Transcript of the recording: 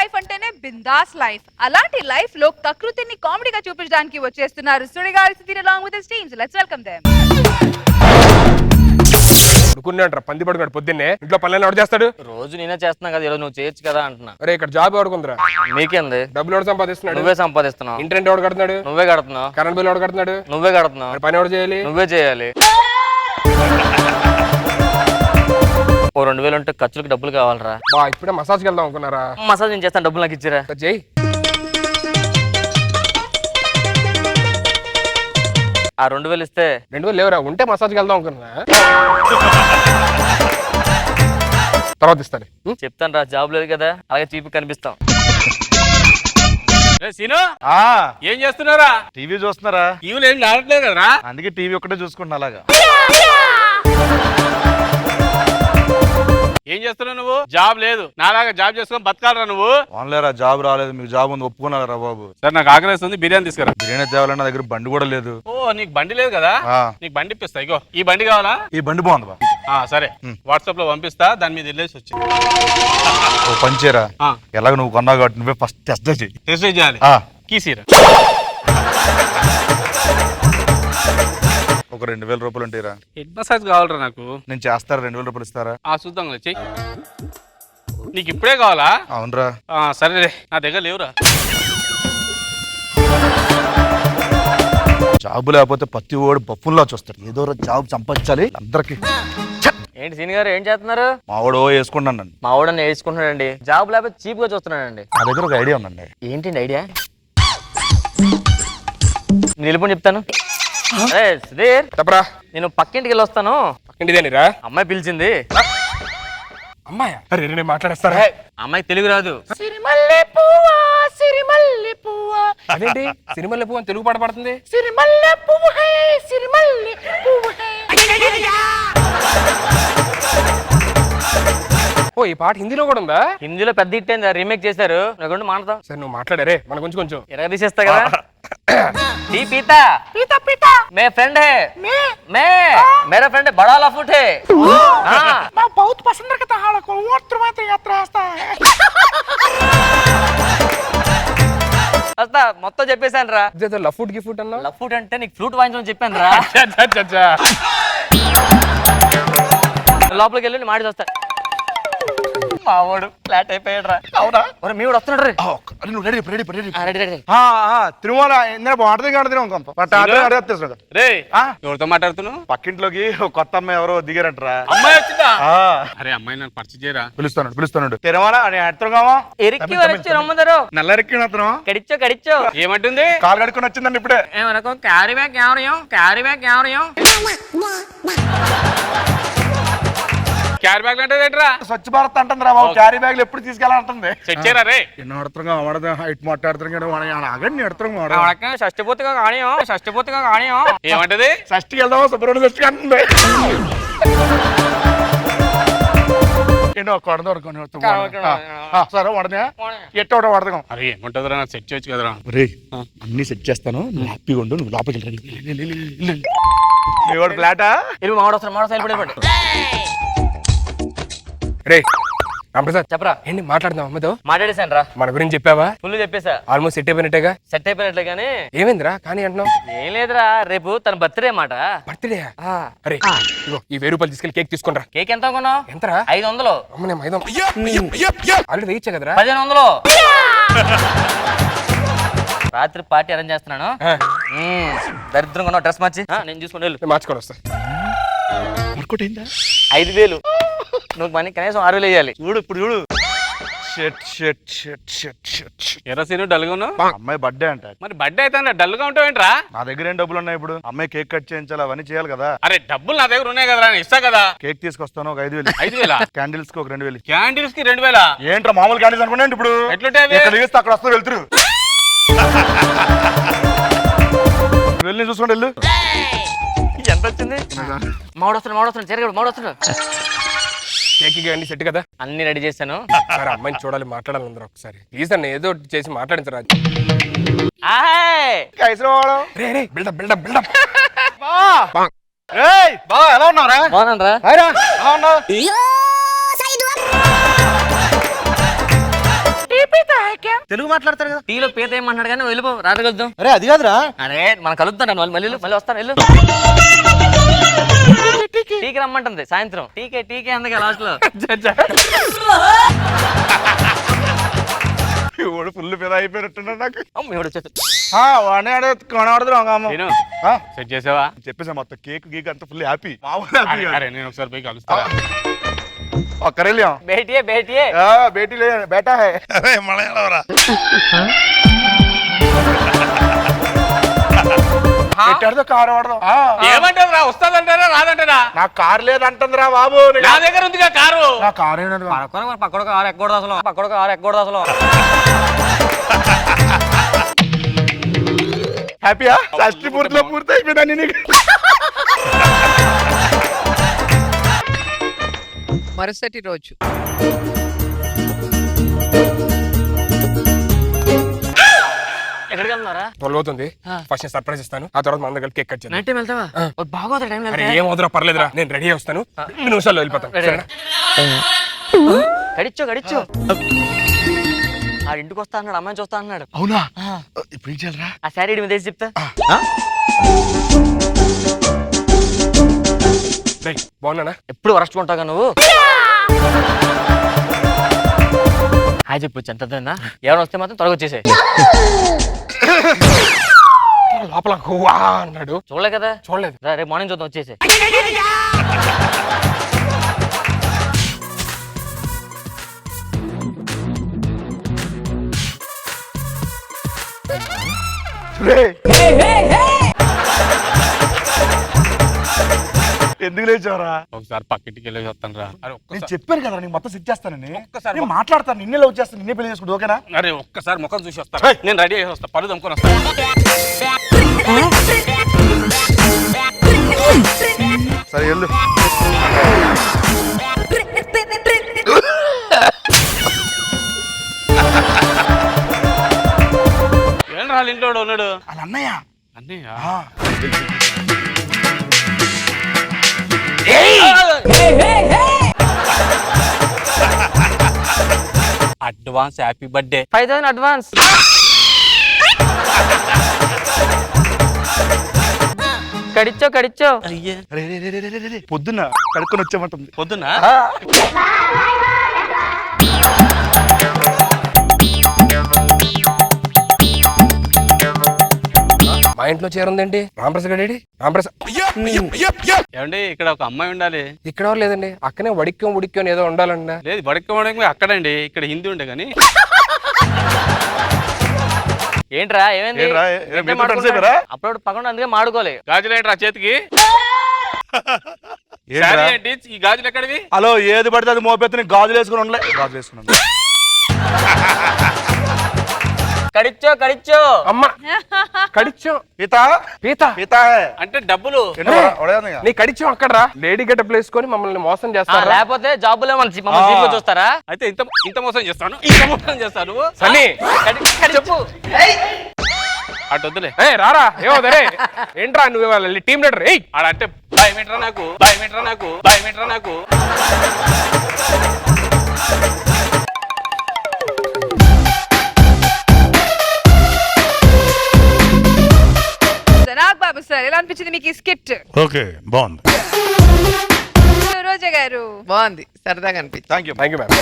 Life అంటేనే bindaas life. అలాంటి life లో ప్రకృతిని కామెడీగా చూపించడానికి వచ్చేస్తున్నారు Sudigali Sudheer along with his teams. Let's welcome them. పడుకున్నాడు పంది పడుకున్నాడు పొద్దున్నే ఇంట్లో పనులు ఎవరు చేస్తాడు? రోజు నేనే చేస్తున్నా కదా, ఈరోజు నువ్వు చేయొచ్చు కదా అంటున్నా. అరే ఇక్కడ జాబ్ ఎవడుకుందిరా? నీకేంది? డబ్బులు ఎవడు సంపాదిస్తున్నాడు? నువ్వే సంపాదిస్తున్నావు. ఇంటర్నెట్ ఎవడు కడుతున్నాడు? నువ్వే కడుతున్నావు. కరెంట్ బిల్ ఎవడు కడుతున్నాడు? నువ్వే కడుతున్నావు. పని ఎవడు చేయాలి? నువ్వే చేయాలి. ఓ 2000 ఉంటే ఖర్చులకు డబ్బులు కావాలరా. బా ఇప్పుడే మసాజ్కి వెళ్దాం అనుకున్నారా? మసాజ్ నేను చేస్తాను, డబ్బులు నాకు ఇచ్చిరా. చెయ్యి. ఆ 2000 ఇస్తే 2000 లేవురా, ఉంటే మసాజ్కి వెళ్దాం అనుకున్నా. తర్వాత ఇస్తాను. చెప్తాను రా, జాబ్ లేదు కదా, అలాగే చీపు కనిపిస్తాం. సీను ఏం చేస్తున్నారా? టీవీ చూస్తున్నారా? టీవీలో ఏం ఆడట్లేదు కదరా, అందుకే టీవీ ఒక్కటే చూసుకుంటున్నా. అలాగా ఏం చేస్తున్నావు నువ్వు? జాబ్ లేదు, నాలాగా జాబ్ చేసుకొని బతకాలరా నువ్వు. ఆన్లేరా జాబ్ రాలేదు, మీకు జాబ్ ఉంది ఒప్పుకున్నారా బాబు? సార్ నాకు ఆకలిస్తుంది, బిర్యానీ తీసుకురా. బిర్యానీ తేవాలన్నా దగ్గర బండి కూడా లేదు. ఓ నీకు బండి లేదు కదా, నీకు బండి ఇప్పిస్తా. ఇగో ఈ బండి కావాలా? ఈ బండి బాగుంది బా. సరే వాట్సాప్ లో పంపిస్తా, దాని మీద వెళ్ళేసి వచ్చింది. ఓ పంచేరా, ఎలాగ నువ్వు కొన్నావు కాబట్టి నువ్వే ఫస్ట్ టెస్ట్ చేయి. టెస్ట్ చేయాలి. కీసీరా ఒక 2000 రూపాయలు ఉంటాయిరా. హెడ్ మసాజ్ కావాలరా నాకు. నేను చేస్తారా? 2000 రూపాయలు ఇస్తారా? చూద్దాం చెయ్యి. నీకు ఇప్పుడే కావాలా? అవునరా. సరేలే, నా దగ్గర లేవురా. జాబ్ లేకపోతే ప్రతి ఓడు బొప్పుల్లా చూస్తాడు. ఏదో జాబ్ సంపాదించాలి అందరికి. ఏంటి సీని గారు ఏం చేస్తున్నారు? మావాడు వేసుకుంటాను. మా వాడని వేసుకుంటున్నాడండి. జాబ్ లేకపోతే చీప్ గా చూస్తున్నాడండి. నా దగ్గర ఒక ఐడియా ఉందండి. ఏంటండి ఐడియా? నిలుపుని చెప్తాను. సుధీర్ చెప్పరా. నేను పక్కింటికి వెళ్ళి వస్తాను. పక్కింటిదేనిరా? అమ్మాయి పిలిచింది. అమ్మాయి? అరే నేను మాట్లాడేస్తారా? అమ్మాయికి తెలుగు రాదు. అదేంటి సిరిమల్లె పువ్వు అని తెలుగు పాట పడుతుంది? ఓ ఈ పాట హిందీలో కూడా ఉందా? హిందీలో పెద్ద హిట్ అయింది, రీమేక్ చేశారు. నాకు మాట్లాడతాం. సరే నువ్వు మాట్లాడారే మన కొంచెం కొంచెం ఎరగ తీసేస్తా కదా. पीता पीता पीता मैं फ्रेंड है मैं मेरा फ्रेंड है बड़ा लफुट है। मैं बहुत पसंद करता हूं को वो यात्रा रास्ता है అస్తా మొత్తం చెప్పేశాను రా. ఇదేదో లఫుట్ గిఫుట్ అన్నా. లఫుట్ అంటే నీకు ఫ్లూట్ వాయించమని చెప్పాను రా. లోపలికి వెళ్ళి మాడి వస్తా. మావాడు ఫ్లాట్ అయిపోయాడు రా. అవునా? మీ వాడు వస్తున్నాడు రే. నువ్వు ready ready ready ready ready. Tirumala రే ఎవరితో మాట్లాడుతున్నావు? పక్కింట్లోకి కొత్త అమ్మాయి ఎవరో దిగారంటరా. అమ్మాయి వచ్చిందా? అరే అమ్మాయి నన్ను పరిచయం చేయరా. పిలుస్తాను తిరుమల ఎత్తరుగామా ఎరికి వచ్చి రమ్మందరు. నల్లరెక్కి అతను కడిచ్చో కడిచ్చో. ఏమంటుంది? కాలు కడుక్కొని వచ్చిందండి ఇప్పుడే. ఏమనుకో క్యారీ బ్యాగ్ ఎవరయం క్యారీ బ్యాగ్ ఎవరయం. క్యారీ బ్యాగ్ అంటే ఏంట్రా? స్వచ్ఛ భారత్ అంటుంది రా బాబు. క్యారీ బ్యాగ్లు ఎప్పుడు తీసుకెళ్ళాలంటుంది. సెట్ చేయరా రే. ఎన్నో అడతారుగా అవడదా హైట్ మాట్లాడుతున్నాడు. షష్టిపూర్తిగా కానియం షష్టిపూర్తిగా కానియం. ఏమంటది? షష్టికి వెళ్దామా సుబ్రహ్మణ్య షష్టికి అంటుంది. ఎన్నో కొడదాం సరే వడదా ఎట్ట వడదాం. అరే ఏముంటదిరా, నాకు సెట్ చేయొచ్చు కదరా. రే అన్ని సెట్ చేస్తాను, నువ్వు హ్యాపీగా ఉండు. నువ్వు లోపలికి వెళ్ళి ఫ్లాటా వెళ్ళి మాడొస్తాను మాడొస్తా వెళ్ళిపోయి. రే రామప్రసాద్ చెప్పరా. ఏంటి మాట్లాడదాం అమ్మతో? మాట్లాడేశాను రా. మన గురించి చెప్పావా? ఫుల్ చెప్పేసా. ఆల్మోస్ట్ సెట్ అయిపోయినట్టేగా? సెట్ అయిపోయినట్లే కానీ ఏమైందిరా కానీ అంటున్నావు? ఏం లేదురా, రేపు తన బర్త్డే మాట. బర్త్డే? అరే ఇగో ఈ 1000 రూపాయలు తీసుకెళ్ళి కేక్ తీసుకుంటా. కేక్ ఎంత కొన్నావు? ఎంతరా? 500. అమ్మనే 500 ఆల్రెడీ వేయచ్చా కదరా? 1500. రాత్రి పార్టీ అరేంజ్ చేస్తున్నాను. దరిద్రం కొన్నావు డ్రెస్ మార్చి. నేను చూసుకుని వెళ్ళు. మార్చుకొని వస్తా. 5000 నువ్వు మనీ కనీసం 6000 వేయాలి. చూడు ఇప్పుడు చూడు. ఎర్ర సీను డల్ గా ఉన్నావు. అమ్మాయి బర్త్డే అంట. మరి బర్త్డే అయితే డల్ గా ఉంటావేంట్రా? నా దగ్గర ఏం డబ్బులు ఉన్నాయి ఇప్పుడు? అమ్మాయి కేక్ కట్ చేయించాలి, అవన్నీ చేయాలి కదా. అరే డబ్బులు నా దగ్గర ఉన్నాయి కదా, ఇస్తా కదా. కేక్ తీసుకొస్తాను ఒక 5000. 5000 క్యాండిల్స్ కి ఒక 2000. క్యాండిల్స్ కి 2000? ఏంట్రా మామూలు క్యాండిల్స్ అనుకున్నాండి ఇప్పుడు? ఎట్లుంటే ఇక్కడ వేస్తే అక్కడ వస్తా వెళ్తురు. వెళ్ళి చూసుకోండి వెళ్ళు. ఎంత వచ్చింది? మాడొస్తున్నాడు చెరగడు మాడొస్తున్నాడు. కేక్ అన్ని సెట్ కదా? అన్ని రెడీ చేశాను. సరే అమ్మాయిని చూడాలి, మాట్లాడాలి అందరూ ఒకసారి. ప్లీజ్ అన్న ఏదో చేసి మాట్లాడించరా. Buildup buildup buildup. ఎలా ఉన్నారా? బాగున్నారా? పీతా క్యా తెలుగు మాట్లాడతారు కదా. టీలో పీత ఏమన్నాడు కానీ వెళ్ళిపో రాత్రి కలుద్దాం. అరే అది కాదురా. అరే మనం కలుద్దాం మళ్ళీ మళ్ళీ వస్తాను వెళ్ళు. టీకి రమ్మంటుంది సాయంత్రం. టీకే అందుకే లాస్ట్ లో ఫుల్ పెద్ద అయిపోయినట్టున్నా నాకు. ఇప్పుడు వచ్చేసి వాడిని కొనబడదు నేను సెట్ చేసావా? చెప్పేసా మొత్తం కేక్ గీక్ అంతా ఫుల్ హ్యాపీ. మామూలు హ్యాపీ. అరే నేను ఒకసారి పోయి కలుస్తా. ఒక్కరేలియా బేటియే బేటీ లే బేటా హై. అరే మలయాళవరా. పెట్టాడుతో కారు వాడదాం. ఏమంటారా? వస్తాదంటారా రాదంటారా? నాకు కారు లేదంటుందిరా బాబు. నా దగ్గర ఉందిగా కారు. నా కారు ఏంటంటే పక్కడొక ఆరు ఎక్కకూడదు అసలు. హ్యాపీయా? షష్టి పూర్తిలో పూర్తి అయిపోయినా నీకు. మరుసటి రోజు ఎక్కడికి వెళ్తున్నారా? తొలగవుతుంది. ఫస్ట్ నేను సర్ప్రైజ్ ఇస్తాను, ఆ తర్వాత మన దగ్గర కేక్ కట్ చేద్దాం. నైట్ టైం వెళ్తావా? బాగోదు టైం అరే ఏం వద్దురా, పర్లేదురా, నేను రెడీ వస్తాను. 2 నిమిషాల్లో వెళ్ళిపోతాం. సరేనా? గడిచో ఆ ఇంటికి వస్తా అన్నాడు, అమ్మాయిని చూస్తా అన్నాడు. అవునా? ఇప్పుడు ఏం చేయాలరా? ఆ శారీ మీద వేసి చెప్తా. బాగున్నానా? ఎప్పుడు వరస్ట్ ఉంటావుగా నువ్వు. హాయ్ చెప్పొచ్చు ఎంత ఎవరైనా వస్తే మాత్రం త్వరగా వచ్చేసే. లోపల గువ్వా అన్నాడు. చూడలే కదా? చూడలేదు. రేపు మార్నింగ్ చూద్దాం వచ్చేసే. ఎందుకు లేచావరా? ఒకసారి పక్కింటికి వెళ్ళి వస్తాను రా. అరే నేను ఒక్కసారి చెప్పాను కదా నీకు మొత్తం సెట్ చేస్తానని. ఒక్కసారి నేను మాట్లాడతాను, నిన్నే లవ్ చేస్తాను, నిన్నే పెళ్లి చేసుకుంటా. ఓకేనా? అరే ఒక్కసారి ముఖం చూసి వస్తాను. నేను రెడీ అయ్యి వస్తా, పళ్ళు దమ్ముకొని వస్తాను. సరే వెళ్ళు. ఏం రా ఇంట్లో ఉన్నాడు? అది అన్నయ్య. అన్నయ్య అడ్వాన్స్ హ్యాపీ బర్త్డే. 5,000 అడ్వాన్స్. కడిచో పొద్దున్న కడుక్కొని వచ్చామంటుంది. పొద్దున్న మా ఇంట్లో చీర ఉందండి. రామప్రసాద్ గడి రామప్రసాద్. ఏమండి ఇక్కడ ఒక అమ్మాయి ఉండాలి. ఇక్కడ ఎవరు లేదండి. అక్కనే ఉడిక్యం ఏదో ఉండాలండి. లేదు బడక్కడానికి అక్కడండి, ఇక్కడ హిందీ ఉండే కానీ. ఏంట్రా ఏమైంది? ఏంట్రా, మీతో కలిసేపోయారా? అప్పుడు పక్కన అందుకే మాడుకోలే. గాజులు ఏంట్రా చేతికి? ఏంట్రా? శారీ ఏంటి? ఈ గాజులు ఎక్కడివి? హలో, ఏది పడితే అది మోపెత్తుని గాజులు వేసుకుని ఉండలే. గాజులు వేసుకున్నాను. కడిచో అమ్మ కడిచో పీత పీత పీత అంటే డబ్బులు. నీ కడిచో అక్కడ రా. లేడీ గెటప్ వేసుకొని మమ్మల్ని మోసం చేస్తారా? లేకపోతే జాబులే మమ్మల్ని చూస్తారా? అయితే ఇంత మోసం చేస్తాను, చేస్తాను. సన్నీ చెప్పు. అటు వద్దులే. రారా. ఏమోదరే ఏంట్రా నువ్వు టీమ్ లీడర్. ఆడంటే భయమేట్రా నాకు. నాగ్ బాబు సార్, ఎలా అనిపించింది మీకు ఈ స్కిట్? ఓకే, బాగుంది. రోజా గారు, బాగుంది, సరదాగా అనిపించింది. Thank you ma'am.